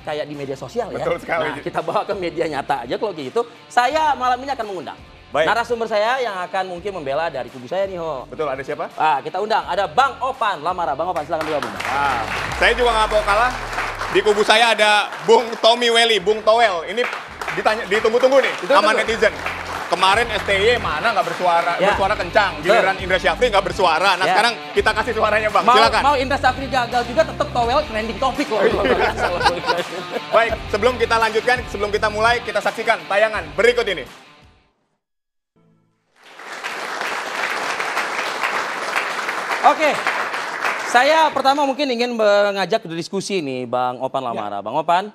kayak di media sosial ya. Betul sekali. Nah, kita bawa ke media nyata aja kalau gitu. Saya malam ini akan mengundang narasumber saya yang akan mungkin membela dari kubu saya nih, Ho. Betul, ada siapa? Kita undang, ada Bang Opan Lamara. Bang Opan, silakan bergabung. Saya juga nggak mau kalah. Di kubu saya ada Bung Tommy Welly, Bung Towel. Ini ditunggu-tunggu nih sama netizen. Kemarin STY mana nggak bersuara, bersuara kencang. Giliran Indra Syafri nggak bersuara. Nah sekarang kita kasih suaranya Bang, silakan. Mau Indra Syafri gagal juga tetap Towel trending topik loh. Baik, sebelum kita lanjutkan, sebelum kita mulai, kita saksikan tayangan berikut ini. Oke, saya pertama mungkin ingin mengajak diskusi nih Bang Opan Lamara. Bang Opan,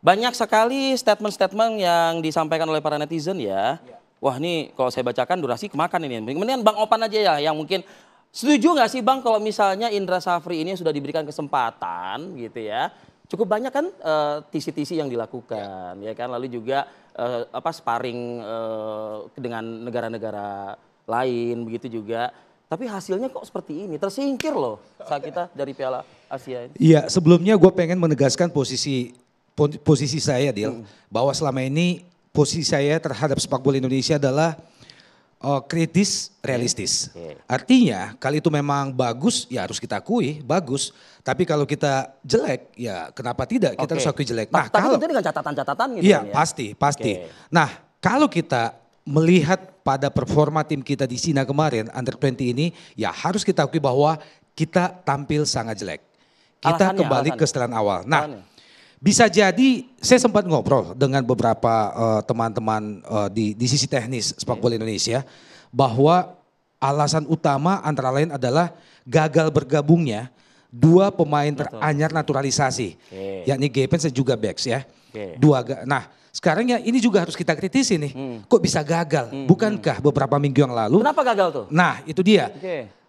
banyak sekali statement-statement yang disampaikan oleh para netizen ya. Wah ini kalau saya bacakan durasi kemakan ini. Kemudian Bang Opan aja ya yang mungkin setuju nggak sih Bang kalau misalnya Indra Syafri ini sudah diberikan kesempatan gitu ya. Cukup banyak kan tisi-tisi yang dilakukan ya kan. Lalu juga sparring dengan negara-negara lain begitu juga. Tapi hasilnya kok seperti ini, tersingkir loh saat kita dari Piala Asia ini. Iya, sebelumnya gue pengen menegaskan posisi saya, Dil. Bahwa selama ini posisi saya terhadap sepak bola Indonesia adalah kritis, realistis. Artinya kalau itu memang bagus, ya harus kita akui, bagus. Tapi kalau kita jelek, ya kenapa tidak, kita harus akui jelek. Nah, tapi tentu dengan catatan-catatan gitu iya, kan ya? pasti. Nah, kalau kita melihat pada performa tim kita di Cina kemarin, Under 20 ini, ya harus kita akui bahwa kita tampil sangat jelek. Kita kembali ke setelan awal. Nah, bisa jadi saya sempat ngobrol dengan beberapa teman-teman di sisi teknis sepak bola Indonesia, bahwa alasan utama antara lain adalah gagal bergabungnya dua pemain teranyar naturalisasi, yakni Gepens dan juga Bex ya. Nah, sekarang ya ini juga harus kita kritisi nih. Kok bisa gagal? Bukankah beberapa minggu yang lalu? Kenapa gagal tuh? Nah itu dia.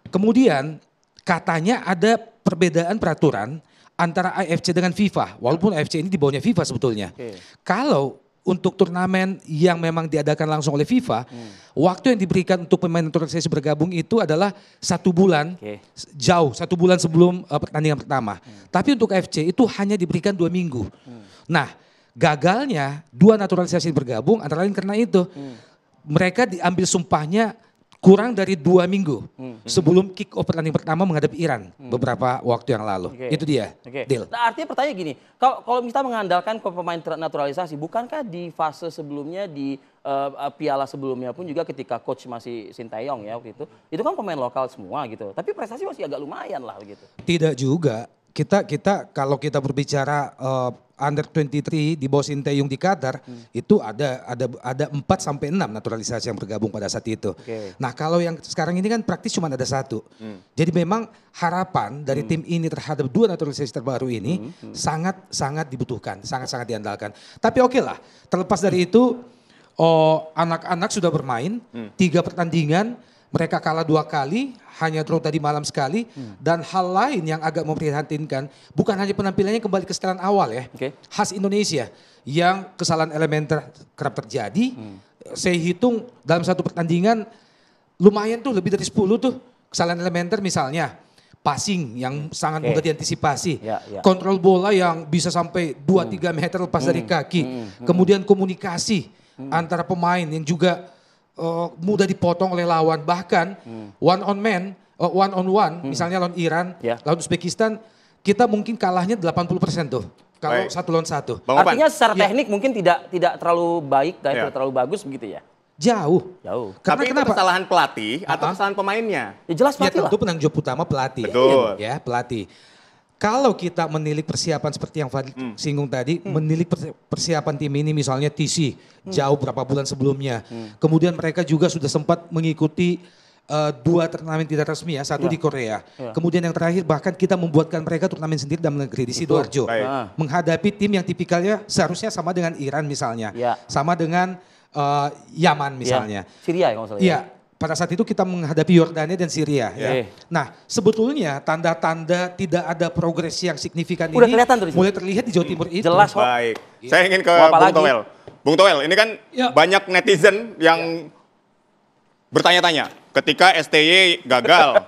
Kemudian katanya ada perbedaan peraturan antara AFC dengan FIFA. Walaupun AFC ini di bawahnya FIFA sebetulnya. Kalau untuk turnamen yang memang diadakan langsung oleh FIFA, waktu yang diberikan untuk pemain naturalisasi bergabung itu adalah 1 bulan, jauh 1 bulan sebelum pertandingan pertama. Tapi untuk AFC itu hanya diberikan 2 minggu. Nah, gagalnya 2 naturalisasi bergabung antara lain karena itu. Mereka diambil sumpahnya kurang dari 2 minggu sebelum kick off pertandingan pertama menghadapi Iran beberapa waktu yang lalu. Itu dia, Deal. Nah, artinya pertanyaan gini, kalau kita mengandalkan pemain naturalisasi, bukankah di fase sebelumnya di piala sebelumnya pun juga ketika coach masih Sinteyong ya waktu itu kan pemain lokal semua gitu. Tapi prestasi masih agak lumayan lah gitu. Tidak juga. Kita kalau kita berbicara Under 23 di bawah Sinteyong di Qatar, itu ada 4 sampai 6 naturalisasi yang bergabung pada saat itu. Nah, kalau yang sekarang ini kan praktis cuma ada 1. Jadi memang harapan dari tim ini terhadap 2 naturalisasi terbaru ini sangat dibutuhkan, sangat diandalkan. Tapi oke lah, terlepas dari itu anak-anak sudah bermain 3 pertandingan, mereka kalah 2 kali, hanya draw tadi malam sekali. Dan hal lain yang agak memprihatinkan, bukan hanya penampilannya kembali ke setelan awal ya. Khas Indonesia, yang kesalahan elementer kerap terjadi. Saya hitung dalam 1 pertandingan, lumayan tuh lebih dari 10 tuh kesalahan elementer misalnya. Passing yang sangat mudah diantisipasi. Kontrol bola yang bisa sampai 2-3 meter lepas dari kaki. Kemudian komunikasi antara pemain yang juga mudah dipotong oleh lawan, bahkan one on one, misalnya lawan Iran, lawan Uzbekistan, kita mungkin kalahnya 80% tuh. Kalau 1 lawan 1. Artinya secara teknik mungkin tidak terlalu baik, tidak terlalu bagus begitu ya? Jauh. Tapi itu kesalahan pelatih atau kesalahan pemainnya? Ya jelas pelatih lah. Tentu penanggung jawab utama pelatih. Betul. Ya, pelatih. Kalau kita menilik persiapan seperti yang Fadil singgung tadi, menilik persiapan tim ini misalnya TC jauh berapa bulan sebelumnya. Kemudian mereka juga sudah sempat mengikuti 2 turnamen tidak resmi ya, 1 di Korea. Kemudian yang terakhir bahkan kita membuatkan mereka turnamen sendiri dalam negeri di Sidoarjo. Menghadapi tim yang tipikalnya seharusnya sama dengan Iran misalnya. Sama dengan Yaman misalnya. Syria kalau salah. Iya. Pada saat itu kita menghadapi Yordania dan Syria. Ya. Nah sebetulnya tanda-tanda tidak ada progres yang signifikan udah ini mulai terlihat di Jawa Timur itu. Jelas kok. Baik, saya ingin ke Bung Towel. Bung Towel, ini kan banyak netizen yang bertanya-tanya. Ketika STY gagal,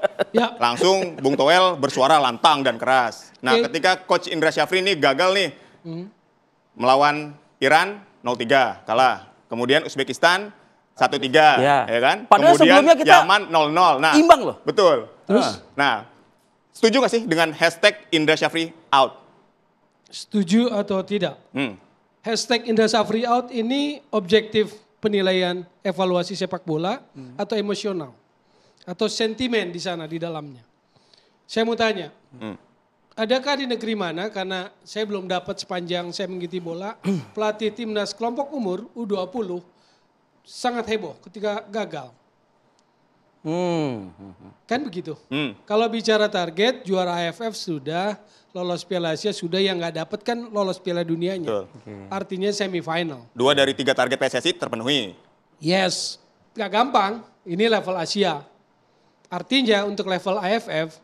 langsung Bung Towel bersuara lantang dan keras. Nah ketika Coach Indra Syafri ini gagal nih, Melawan Iran 0-3 kalah. Kemudian Uzbekistan 1-3 ya kan. Padahal kemudian sebelumnya kita Yaman 0-0. Nah, imbang loh. Betul. Terus? Nah, setuju nggak sih dengan hashtag Indra Syafri out? Setuju atau tidak? Hashtag Indra Syafri out ini objektif penilaian evaluasi sepak bola atau emosional? Atau sentimen di sana di dalamnya? Saya mau tanya, adakah di negeri mana, karena saya belum dapat sepanjang saya mengikuti bola, pelatih timnas kelompok umur U20 sangat heboh ketika gagal? Kan begitu. Kalau bicara target, juara AFF sudah, lolos Piala Asia sudah, yang nggak dapat kan lolos Piala Dunianya. Artinya semifinal. 2 dari 3 target PSSI terpenuhi. Yes, nggak gampang. Ini level Asia. Artinya untuk level AFF,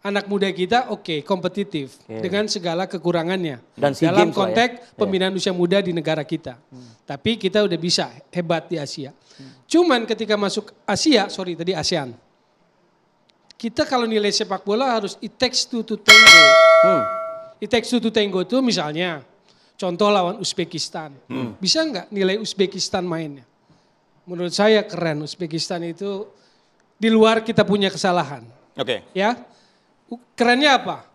anak muda kita kompetitif dengan segala kekurangannya. Dan dalam konteks pembinaan usia muda di negara kita. Tapi kita udah bisa hebat di Asia. Cuman ketika masuk ASEAN. Kita kalau nilai sepak bola harus it takes two to tango. It takes two to tango itu misalnya contoh lawan Uzbekistan. Bisa nggak nilai Uzbekistan mainnya? Menurut saya keren. Uzbekistan itu di luar kita punya kesalahan. Ya. Kerennya apa?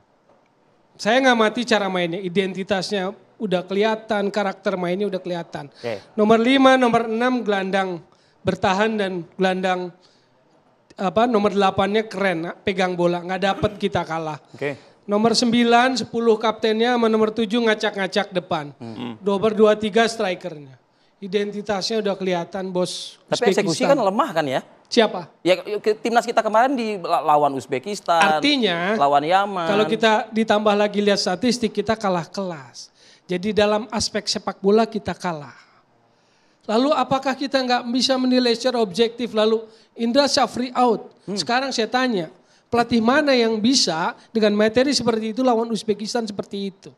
Saya ngamati cara mainnya, identitasnya udah kelihatan, karakter mainnya udah kelihatan. Nomor 5, nomor 6 gelandang bertahan dan gelandang nomor 8-nya keren, pegang bola, nggak dapet kita kalah. Nomor 9, 10 kaptennya sama nomor 7 ngacak-ngacak depan. Nomor 2, 3 strikernya. Identitasnya udah kelihatan, bos. Tapi eksekusi kan lemah kan ya? Siapa? Ya timnas kita kemarin di lawan Uzbekistan, artinya, lawan Yaman. Kalau kita ditambah lagi lihat statistik, kita kalah kelas. Jadi dalam aspek sepak bola kita kalah. Lalu apakah kita nggak bisa menilai secara objektif, lalu Indra Syafri out? Sekarang saya tanya, pelatih mana yang bisa dengan materi seperti itu lawan Uzbekistan seperti itu?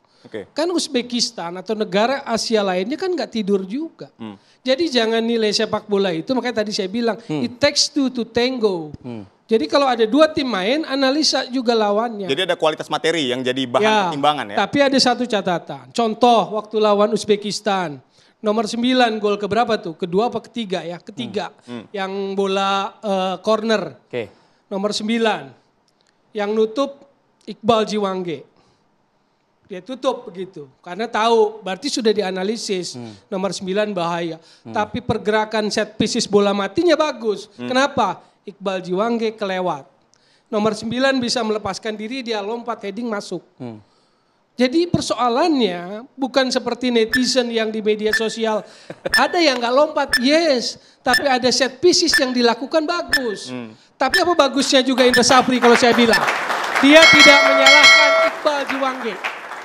Kan Uzbekistan atau negara Asia lainnya kan nggak tidur juga. Jadi jangan nilai sepak bola itu, makanya tadi saya bilang it takes two to tango. Jadi kalau ada 2 tim main, analisa juga lawannya. Jadi ada kualitas materi yang jadi bahan pertimbangan ya? Tapi ada satu catatan, contoh waktu lawan Uzbekistan, nomor 9 gol keberapa tuh? Kedua apa ketiga ya? Ketiga, yang bola corner. Nomor 9, yang nutup Iqbal Jiwangge. Dia tutup begitu, karena tahu berarti sudah dianalisis nomor 9 bahaya. Tapi pergerakan set pieces bola matinya bagus. Kenapa? Iqbal Jiwangge kelewat. Nomor 9 bisa melepaskan diri, dia lompat heading masuk. Jadi persoalannya bukan seperti netizen yang di media sosial. Ada yang nggak lompat, yes. Tapi ada set pieces yang dilakukan bagus. Tapi apa bagusnya juga Indra Syafri kalau saya bilang? Dia tidak menyalahkan Iqbal Jiwangge.